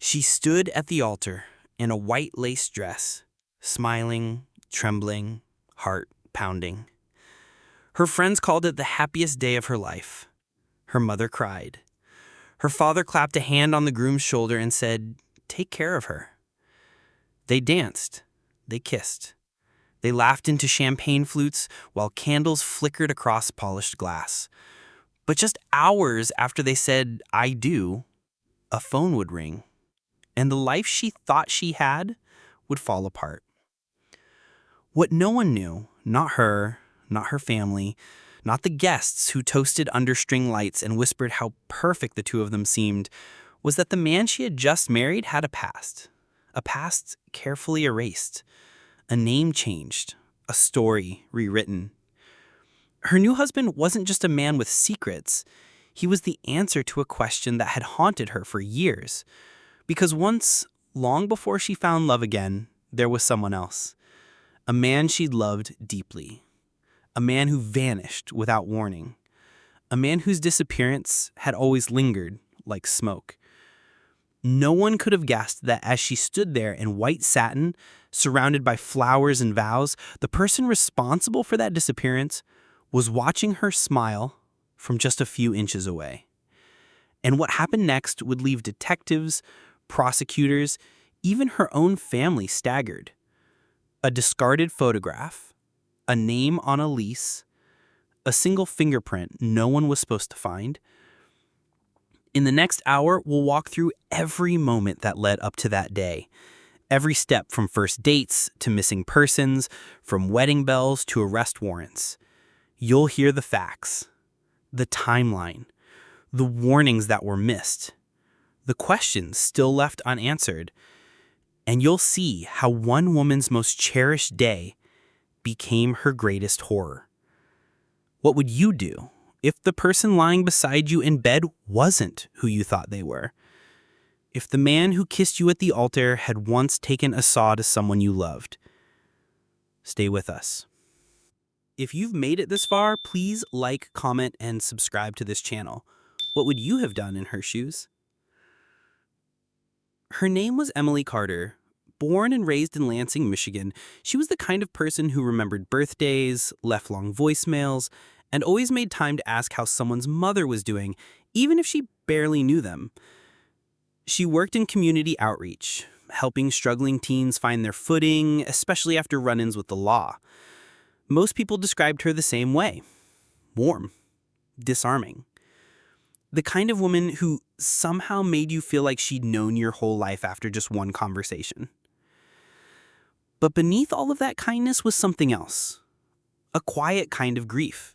She stood at the altar in a white lace dress, smiling, trembling, heart pounding. Her friends called it the happiest day of her life. Her mother cried. Her father clapped a hand on the groom's shoulder and said, "Take care of her." They danced. They kissed. They laughed into champagne flutes while candles flickered across polished glass. But just hours after they said, "I do," a phone would ring, and the life she thought she had would fall apart. What no one knew, not her family, not the guests who toasted under string lights and whispered how perfect the two of them seemed, was that the man she had just married had a past carefully erased, a name changed, a story rewritten. Her new husband wasn't just a man with secrets. He was the answer to a question that had haunted her for years. Because once, long before she found love again, there was someone else. A man she'd loved deeply. A man who vanished without warning. A man whose disappearance had always lingered like smoke. No one could have guessed that as she stood there in white satin, surrounded by flowers and vows, the person responsible for that disappearance was watching her smile from just a few inches away. And what happened next would leave detectives, prosecutors, even her own family staggered. A discarded photograph, a name on a lease, a single fingerprint no one was supposed to find. In the next hour, we'll walk through every moment that led up to that day. Every step from first dates to missing persons, from wedding bells to arrest warrants. You'll hear the facts, the timeline, the warnings that were missed, the questions still left unanswered, and you'll see how one woman's most cherished day became her greatest horror. What would you do if the person lying beside you in bed wasn't who you thought they were? If the man who kissed you at the altar had once taken a saw to someone you loved? Stay with us. If you've made it this far, please like, comment, and subscribe to this channel. What would you have done in her shoes? Her name was Emily Carter. Born and raised in Lansing, Michigan, she was the kind of person who remembered birthdays, left long voicemails, and always made time to ask how someone's mother was doing, even if she barely knew them. She worked in community outreach, helping struggling teens find their footing, especially after run-ins with the law. Most people described her the same way: warm, disarming. The kind of woman who somehow made you feel like she'd known your whole life after just one conversation. But beneath all of that kindness was something else, a quiet kind of grief.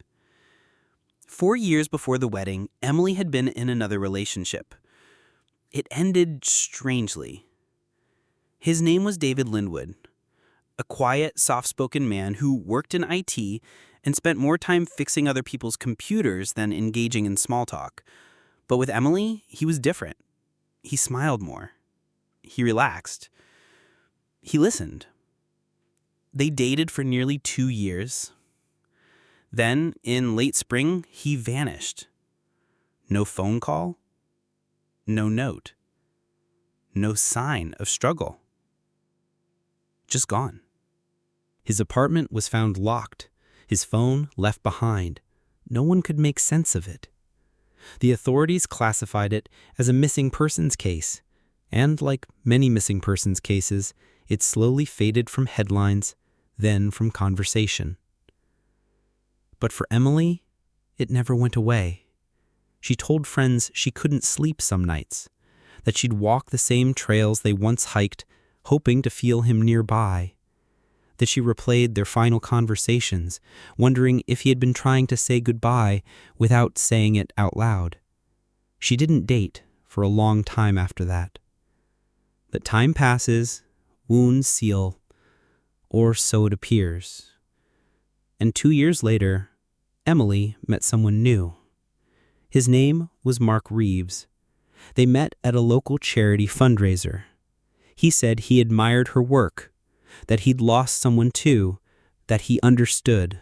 4 years before the wedding, Emily had been in another relationship. It ended strangely. His name was David Linwood, a quiet, soft-spoken man who worked in IT and spent more time fixing other people's computers than engaging in small talk. But with Emily, he was different. He smiled more. He relaxed. He listened. They dated for nearly 2 years. Then, in late spring, he vanished. No phone call. No note. No sign of struggle. Just gone. His apartment was found locked, his phone left behind. No one could make sense of it. The authorities classified it as a missing persons case, and like many missing persons cases, it slowly faded from headlines, then from conversation. But for Emily, it never went away. She told friends she couldn't sleep some nights, that she'd walk the same trails they once hiked, hoping to feel him nearby, that she replayed their final conversations, wondering if he had been trying to say goodbye without saying it out loud. She didn't date for a long time after that. But time passes, wounds heal, or so it appears. And 2 years later, Emily met someone new. His name was Mark Reeves. They met at a local charity fundraiser. He said he admired her work, that he'd lost someone too, that he understood.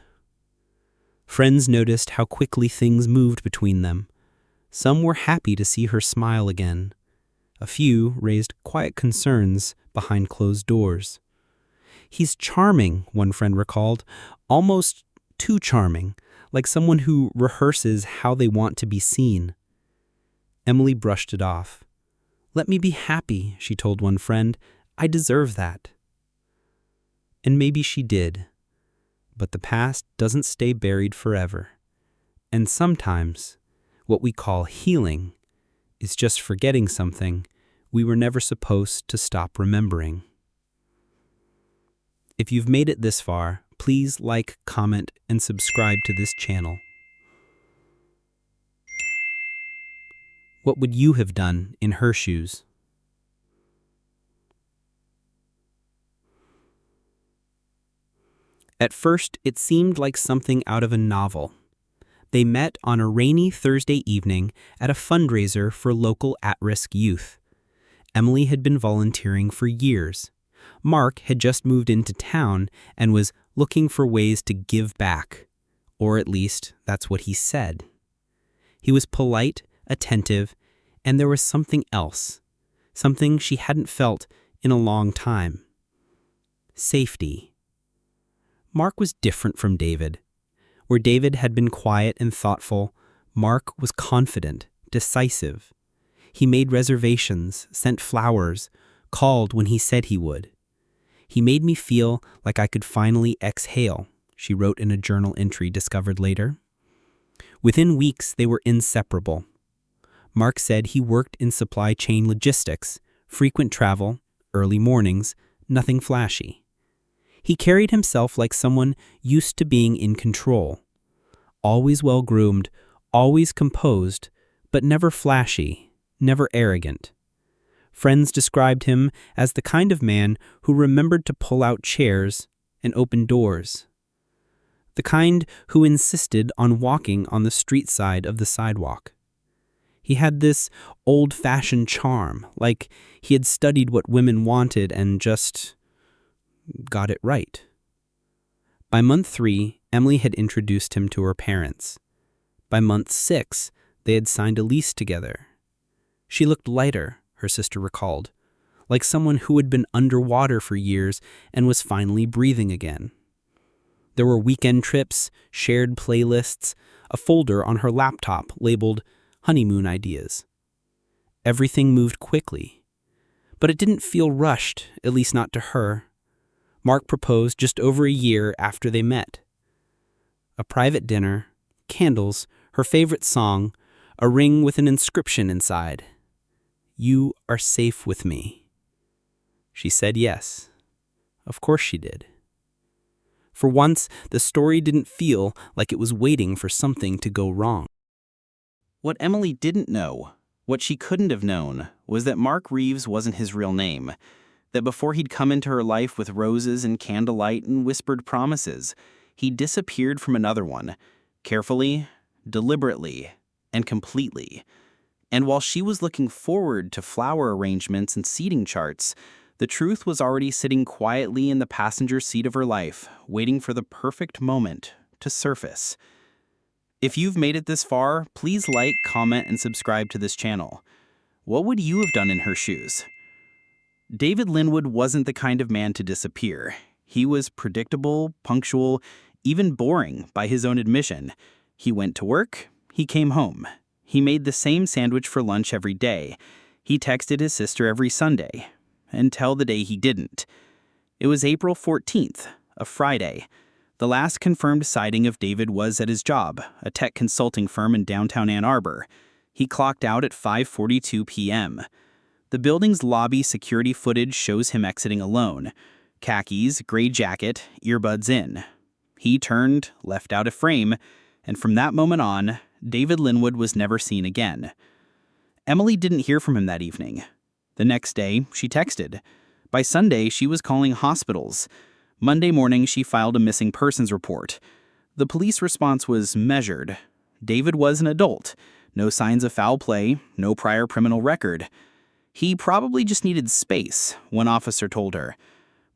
Friends noticed how quickly things moved between them. Some were happy to see her smile again. A few raised quiet concerns behind closed doors. "He's charming," one friend recalled, "almost too charming, like someone who rehearses how they want to be seen." Emily brushed it off. "Let me be happy," she told one friend. "I deserve that." And maybe she did. But the past doesn't stay buried forever. And sometimes, what we call healing is just forgetting something we were never supposed to stop remembering. If you've made it this far, please like, comment, and subscribe to this channel. What would you have done in her shoes? At first, it seemed like something out of a novel. They met on a rainy Thursday evening at a fundraiser for local at-risk youth. Emily had been volunteering for years. Mark had just moved into town and was looking for ways to give back, or at least that's what he said. He was polite, attentive, and there was something else, something she hadn't felt in a long time. Safety. Mark was different from David. Where David had been quiet and thoughtful, Mark was confident, decisive. He made reservations, sent flowers, called when he said he would. "He made me feel like I could finally exhale," she wrote in a journal entry discovered later. Within weeks, they were inseparable. Mark said he worked in supply chain logistics, frequent travel, early mornings, nothing flashy. He carried himself like someone used to being in control. Always well-groomed, always composed, but never flashy, never arrogant. Friends described him as the kind of man who remembered to pull out chairs and open doors. The kind who insisted on walking on the street side of the sidewalk. He had this old-fashioned charm, like he had studied what women wanted and just got it right. By month 3, Emily had introduced him to her parents. By month 6, they had signed a lease together. She looked lighter, her sister recalled, like someone who had been underwater for years and was finally breathing again. There were weekend trips, shared playlists, a folder on her laptop labeled honeymoon ideas. Everything moved quickly, but it didn't feel rushed, at least not to her. Mark proposed just over a year after they met. A private dinner, candles, her favorite song, a ring with an inscription inside. "You are safe with me." She said yes. Of course she did. For once, the story didn't feel like it was waiting for something to go wrong. What Emily didn't know, what she couldn't have known, was that Mark Reeves wasn't his real name. That before he'd come into her life with roses and candlelight and whispered promises, he disappeared from another one, carefully, deliberately, and completely. And while she was looking forward to flower arrangements and seating charts, the truth was already sitting quietly in the passenger seat of her life, waiting for the perfect moment to surface. If you've made it this far, please like, comment, and subscribe to this channel. What would you have done in her shoes? David Linwood wasn't the kind of man to disappear. He was predictable, punctual, even boring by his own admission. He went to work, he came home. He made the same sandwich for lunch every day. He texted his sister every Sunday, until the day he didn't. It was April 14th, a Friday. The last confirmed sighting of David was at his job, a tech consulting firm in downtown Ann Arbor. He clocked out at 5:42 p.m. The building's lobby security footage shows him exiting alone. Khakis, gray jacket, earbuds in. He turned, left out a frame, and from that moment on, David Linwood was never seen again. Emily didn't hear from him that evening. The next day, she texted. By Sunday, she was calling hospitals. Monday morning, she filed a missing persons report. The police response was measured. David was an adult. No signs of foul play, no prior criminal record. He probably just needed space, one officer told her.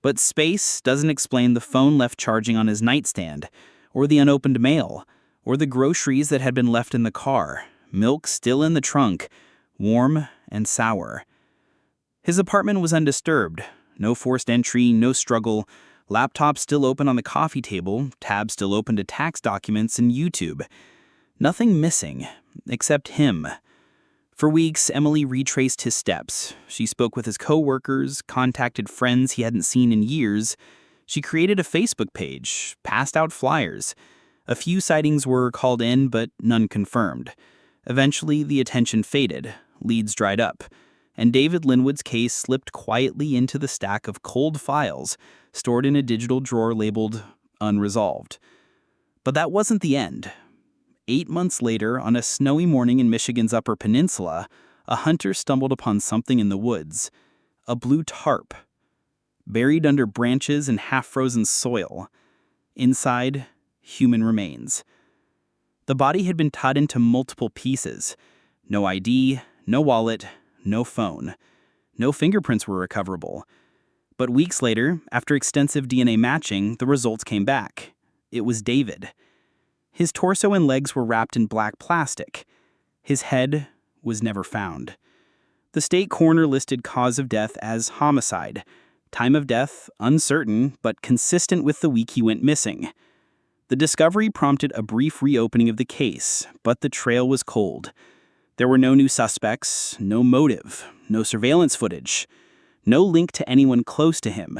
But space doesn't explain the phone left charging on his nightstand, or the unopened mail, or the groceries that had been left in the car, milk still in the trunk, warm and sour. His apartment was undisturbed. No forced entry, no struggle. Laptop still open on the coffee table, tab still open to tax documents and YouTube. Nothing missing, except him. For weeks, Emily retraced his steps. She spoke with his co-workers, contacted friends he hadn't seen in years. She created a Facebook page, passed out flyers. A few sightings were called in, but none confirmed. Eventually, the attention faded, leads dried up, and David Linwood's case slipped quietly into the stack of cold files stored in a digital drawer labeled unresolved. But that wasn't the end. 8 months later, on a snowy morning in Michigan's Upper Peninsula, a hunter stumbled upon something in the woods. A blue tarp, buried under branches and half-frozen soil. Inside, human remains. The body had been cut into multiple pieces. No ID, no wallet, no phone. No fingerprints were recoverable. But weeks later, after extensive DNA matching, the results came back. It was David. His torso and legs were wrapped in black plastic. His head was never found. The state coroner listed cause of death as homicide. Time of death, uncertain, but consistent with the week he went missing. The discovery prompted a brief reopening of the case, but the trail was cold. There were no new suspects, no motive, no surveillance footage, no link to anyone close to him,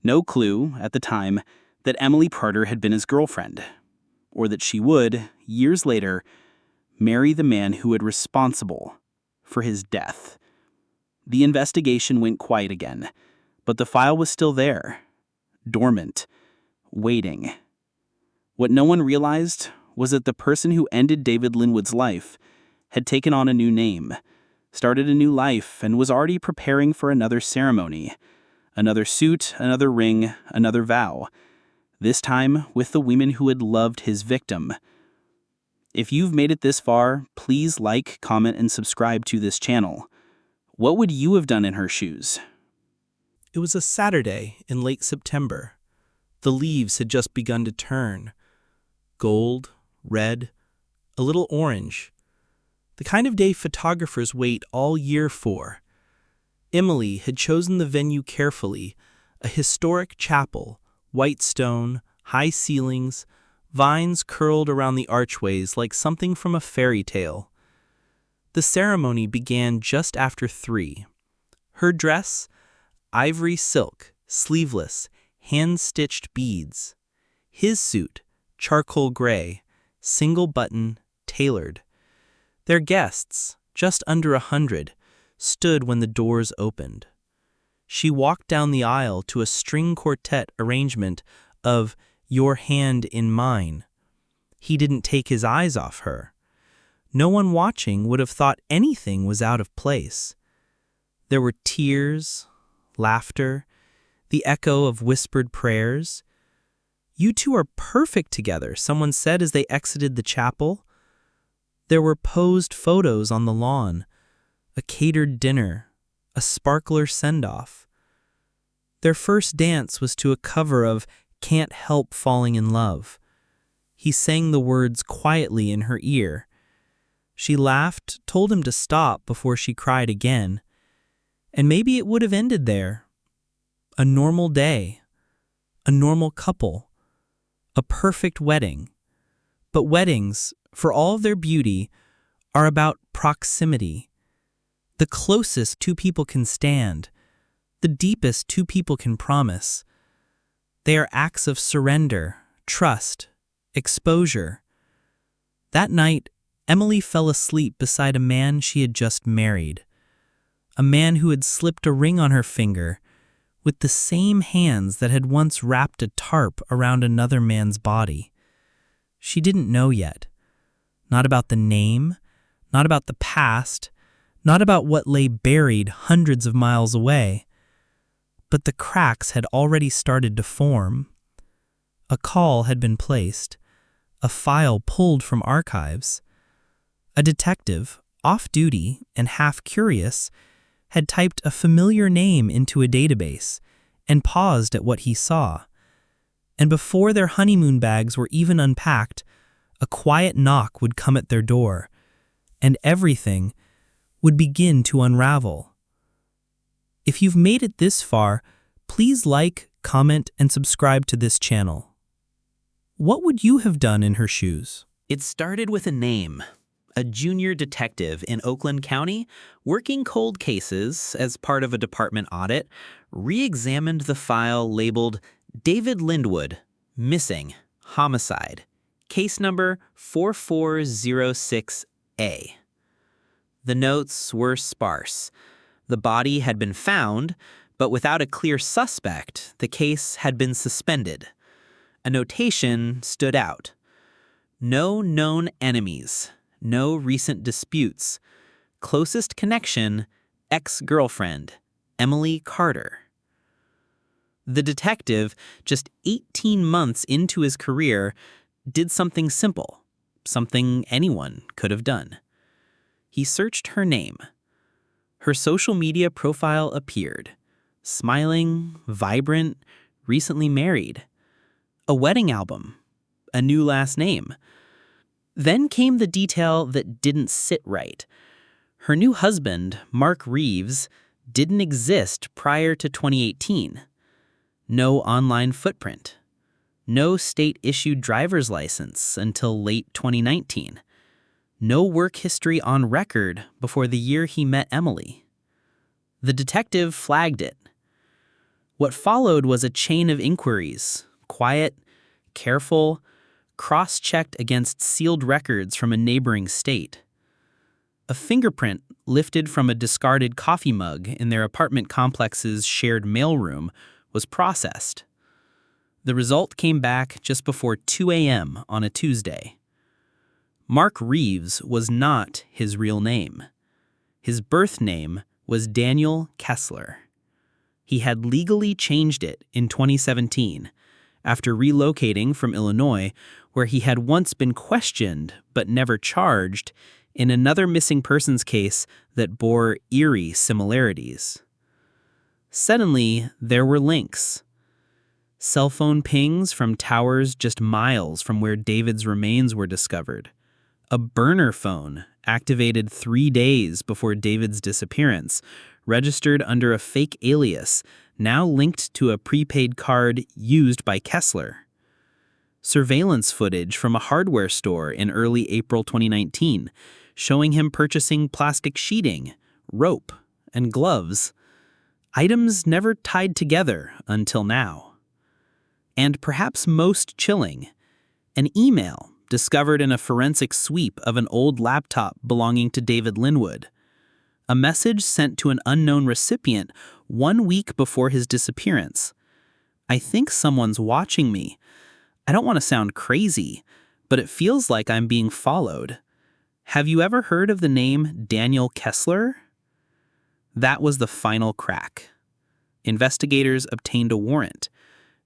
no clue, at the time, that Emily Prater had been his girlfriend, or that she would, years later, marry the man who was responsible for his death. The investigation went quiet again, but the file was still there, dormant, waiting. What no one realized was that the person who ended David Linwood's life had taken on a new name, started a new life, and was already preparing for another ceremony. Another suit, another ring, another vow. This time with the women who had loved his victim. If you've made it this far, please like, comment, and subscribe to this channel. What would you have done in her shoes? It was a Saturday in late September. The leaves had just begun to turn. Gold, red, a little orange. The kind of day photographers wait all year for. Emily had chosen the venue carefully, a historic chapel, white stone, high ceilings, vines curled around the archways like something from a fairy tale. The ceremony began just after 3. Her dress, ivory silk, sleeveless, hand-stitched beads. His suit, charcoal gray, single button, tailored. Their guests, just under 100, stood when the doors opened. She walked down the aisle to a string quartet arrangement of Your Hand in Mine. He didn't take his eyes off her. No one watching would have thought anything was out of place. There were tears, laughter, the echo of whispered prayers. "You two are perfect together," someone said as they exited the chapel. There were posed photos on the lawn, a catered dinner, a sparkler send-off. Their first dance was to a cover of Can't Help Falling in Love. He sang the words quietly in her ear. She laughed, told him to stop before she cried again. And maybe it would have ended there. A normal day, a normal couple, a perfect wedding. But weddings, for all of their beauty, are about proximity. The closest two people can stand, the deepest two people can promise. They are acts of surrender, trust, exposure. That night, Emily fell asleep beside a man she had just married. A man who had slipped a ring on her finger with the same hands that had once wrapped a tarp around another man's body. She didn't know yet. Not about the name, not about the past, not about what lay buried hundreds of miles away. But the cracks had already started to form. A call had been placed, a file pulled from archives. A detective, off-duty and half-curious, had typed a familiar name into a database and paused at what he saw. And before their honeymoon bags were even unpacked, a quiet knock would come at their door, and everything would begin to unravel. If you've made it this far, please like, comment, and subscribe to this channel. What would you have done in her shoes? It started with a name. A junior detective in Oakland County, working cold cases as part of a department audit, re-examined the file labeled David Linwood, missing, homicide, case number 4406A. The notes were sparse. The body had been found, but without a clear suspect, the case had been suspended. A notation stood out. No known enemies. No recent disputes. Closest connection, ex-girlfriend, Emily Carter. The detective, just 18 months into his career, did something simple, something anyone could have done. He searched her name. Her social media profile appeared. Smiling, vibrant, recently married. A wedding album. A new last name. Then came the detail that didn't sit right. Her new husband, Mark Reeves, didn't exist prior to 2018. No online footprint. No state-issued driver's license until late 2019. No work history on record before the year he met Emily. The detective flagged it. What followed was a chain of inquiries, quiet, careful, cross-checked against sealed records from a neighboring state. A fingerprint lifted from a discarded coffee mug in their apartment complex's shared mailroom was processed. The result came back just before 2 a.m. on a Tuesday. Mark Reeves was not his real name. His birth name was Daniel Kessler. He had legally changed it in 2017 after relocating from Illinois, where he had once been questioned but never charged in another missing persons case that bore eerie similarities. Suddenly, there were links. Cell phone pings from towers just miles from where David's remains were discovered. A burner phone activated 3 days before David's disappearance, registered under a fake alias, now linked to a prepaid card used by Kessler. Surveillance footage from a hardware store in early April 2019, showing him purchasing plastic sheeting, rope, and gloves. Items never tied together until now. And perhaps most chilling, an email discovered in a forensic sweep of an old laptop belonging to David Linwood. A message sent to an unknown recipient 1 week before his disappearance. I think someone's watching me. I don't want to sound crazy, but it feels like I'm being followed. Have you ever heard of the name Daniel Kessler? That was the final crack. Investigators obtained a warrant,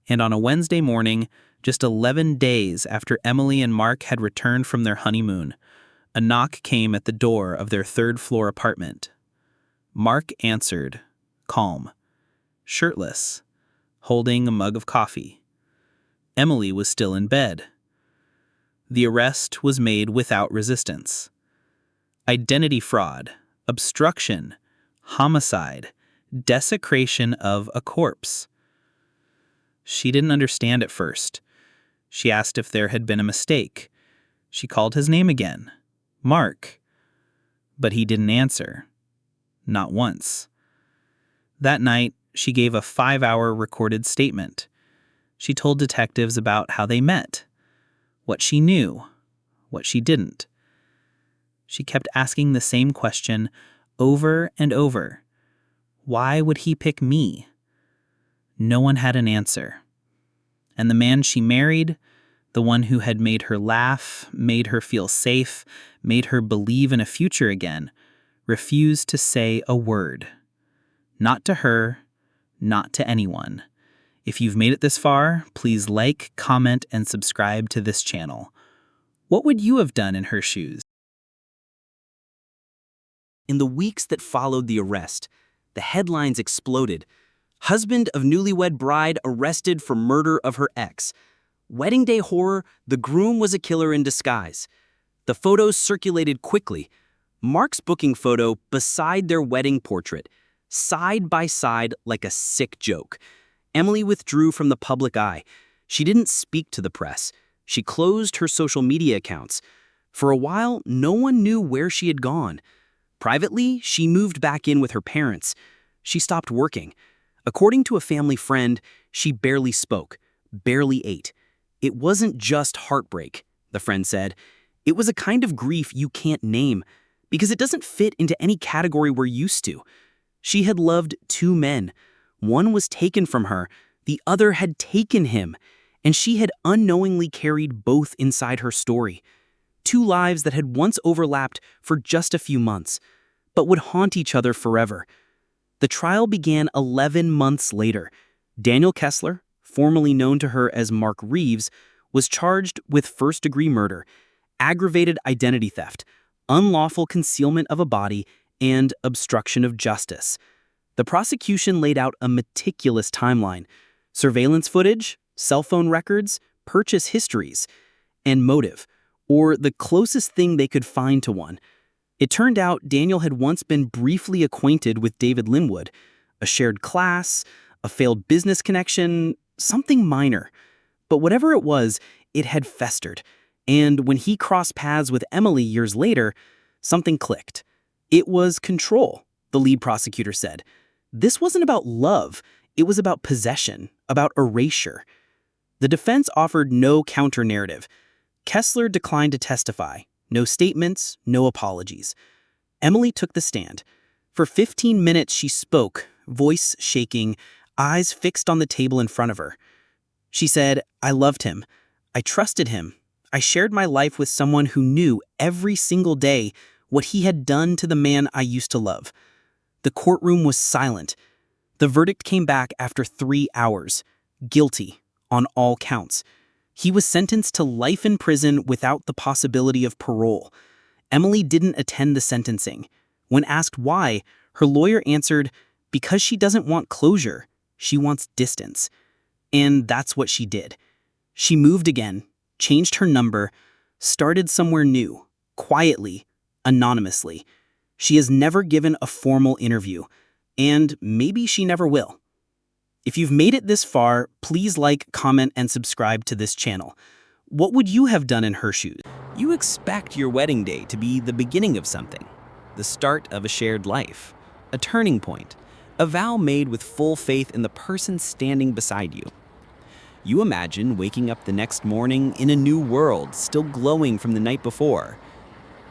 and on a Wednesday morning, just 11 days after Emily and Mark had returned from their honeymoon, a knock came at the door of their third-floor apartment. Mark answered, calm, shirtless, holding a mug of coffee. Emily was still in bed. The arrest was made without resistance. Identity fraud, obstruction, homicide, desecration of a corpse. She didn't understand at first. She asked if there had been a mistake. She called his name again, Mark. But he didn't answer. Not once. That night, she gave a 5-hour recorded statement. She told detectives about how they met, what she knew, what she didn't. She kept asking the same question over and over. Why would he pick me? No one had an answer. And the man she married, the one who had made her laugh, made her feel safe, made her believe in a future again, refused to say a word. Not to her, not to anyone. If you've made it this far, please like, comment, and subscribe to this channel. What would you have done in her shoes? In the weeks that followed the arrest, the headlines exploded. Husband of newlywed bride arrested for murder of her ex. Wedding day horror, the groom was a killer in disguise. The photos circulated quickly. Mark's booking photo beside their wedding portrait. side by side like a sick joke. Emily withdrew from the public eye. She didn't speak to the press. She closed her social media accounts. For a while, no one knew where she had gone. Privately, she moved back in with her parents. She stopped working. According to a family friend, she barely spoke, barely ate. It wasn't just heartbreak, the friend said. It was a kind of grief you can't name, because it doesn't fit into any category we're used to. She had loved two men. One was taken from her, the other had taken him, and she had unknowingly carried both inside her story. Two lives that had once overlapped for just a few months, but would haunt each other forever. The trial began 11 months later. Daniel Kessler, formerly known to her as Mark Reeves, was charged with first-degree murder, aggravated identity theft, unlawful concealment of a body, and obstruction of justice. The prosecution laid out a meticulous timeline: surveillance footage, cell phone records, purchase histories, and motive, or the closest thing they could find to one. It turned out Daniel had once been briefly acquainted with David Linwood, a shared class, a failed business connection, something minor. But whatever it was, it had festered. And when he crossed paths with Emily years later, something clicked. It was control, the lead prosecutor said. This wasn't about love. It was about possession, about erasure. The defense offered no counter-narrative. Kessler declined to testify. No statements, no apologies. Emily took the stand. For 15 minutes she spoke, voice shaking, eyes fixed on the table in front of her. She said, "I loved him. I trusted him. I shared my life with someone who knew every single day what he had done to the man I used to love." The courtroom was silent. The verdict came back after 3 hours. Guilty, on all counts. He was sentenced to life in prison without the possibility of parole. Emily didn't attend the sentencing. When asked why, her lawyer answered, because she doesn't want closure, she wants distance. And that's what she did. She moved again, changed her number, started somewhere new, quietly, anonymously. She has never given a formal interview, and maybe she never will. If you've made it this far, please like, comment, and subscribe to this channel. What would you have done in her shoes? You expect your wedding day to be the beginning of something, the start of a shared life, a turning point, a vow made with full faith in the person standing beside you. You imagine waking up the next morning in a new world, still glowing from the night before.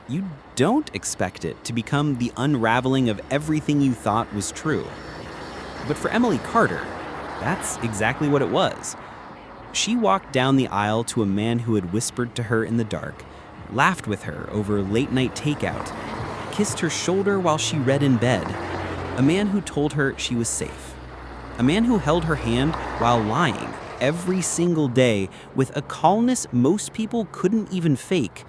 You don't expect it to become the unraveling of everything you thought was true. But for Emily Carter, that's exactly what it was. She walked down the aisle to a man who had whispered to her in the dark, laughed with her over late-night takeout, kissed her shoulder while she read in bed. A man who told her she was safe. A man who held her hand while lying every single day with a calmness most people couldn't even fake.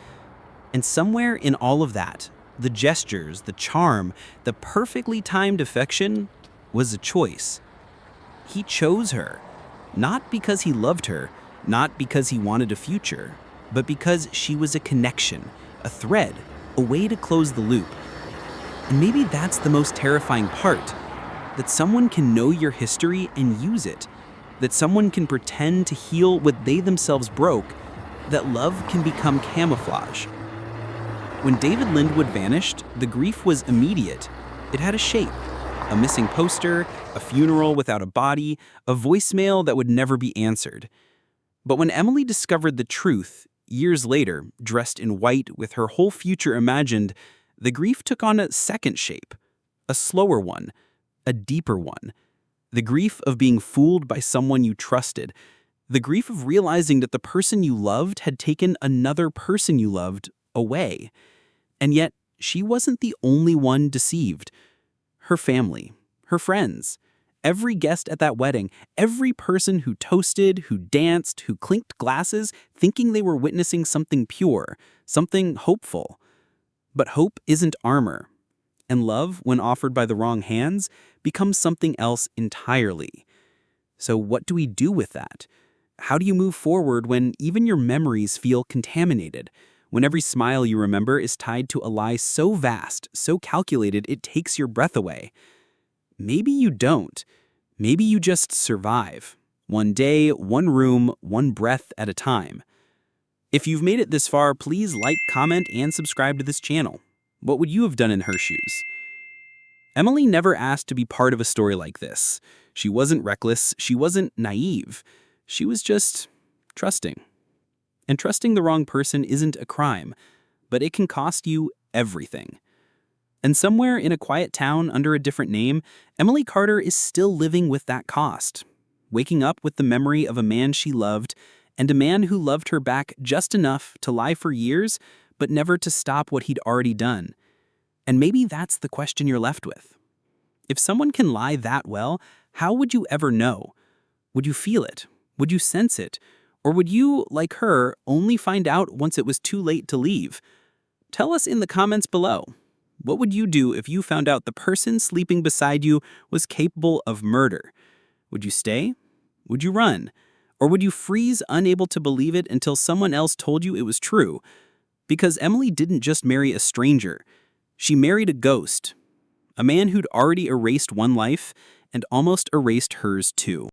And somewhere in all of that, the gestures, the charm, the perfectly timed affection was a choice. He chose her, not because he loved her, not because he wanted a future, but because she was a connection, a thread, a way to close the loop. And maybe that's the most terrifying part, that someone can know your history and use it, that someone can pretend to heal what they themselves broke, that love can become camouflage. When David Linwood vanished, the grief was immediate. It had a shape. A missing poster, a funeral without a body, a voicemail that would never be answered. But when Emily discovered the truth, years later, dressed in white with her whole future imagined, the grief took on a second shape, a slower one, a deeper one. The grief of being fooled by someone you trusted, the grief of realizing that the person you loved had taken another person you loved away. And yet, she wasn't the only one deceived. Her family, her friends, every guest at that wedding, every person who toasted, who danced, who clinked glasses, thinking they were witnessing something pure, something hopeful. But hope isn't armor. And love, when offered by the wrong hands, becomes something else entirely. So what do we do with that? How do you move forward when even your memories feel contaminated? When every smile you remember is tied to a lie so vast, so calculated, it takes your breath away? maybe you don't. Maybe you just survive. One day, one room, one breath at a time. If you've made it this far, please like, comment, and subscribe to this channel. What would you have done in her shoes? Emily never asked to be part of a story like this. She wasn't reckless, she wasn't naive. She was just trusting. And trusting the wrong person isn't a crime, but it can cost you everything. And somewhere in a quiet town under a different name, Emily Carter is still living with that cost, waking up with the memory of a man she loved and a man who loved her back just enough to lie for years, but never to stop what he'd already done. And maybe that's the question you're left with. If someone can lie that well, how would you ever know? Would you feel it? Would you sense it? Or would you, like her, only find out once it was too late to leave? Tell us in the comments below. What would you do if you found out the person sleeping beside you was capable of murder? Would you stay? Would you run? Or would you freeze, unable to believe it until someone else told you it was true? Because Emily didn't just marry a stranger. She married a ghost. A man who'd already erased one life and almost erased hers too.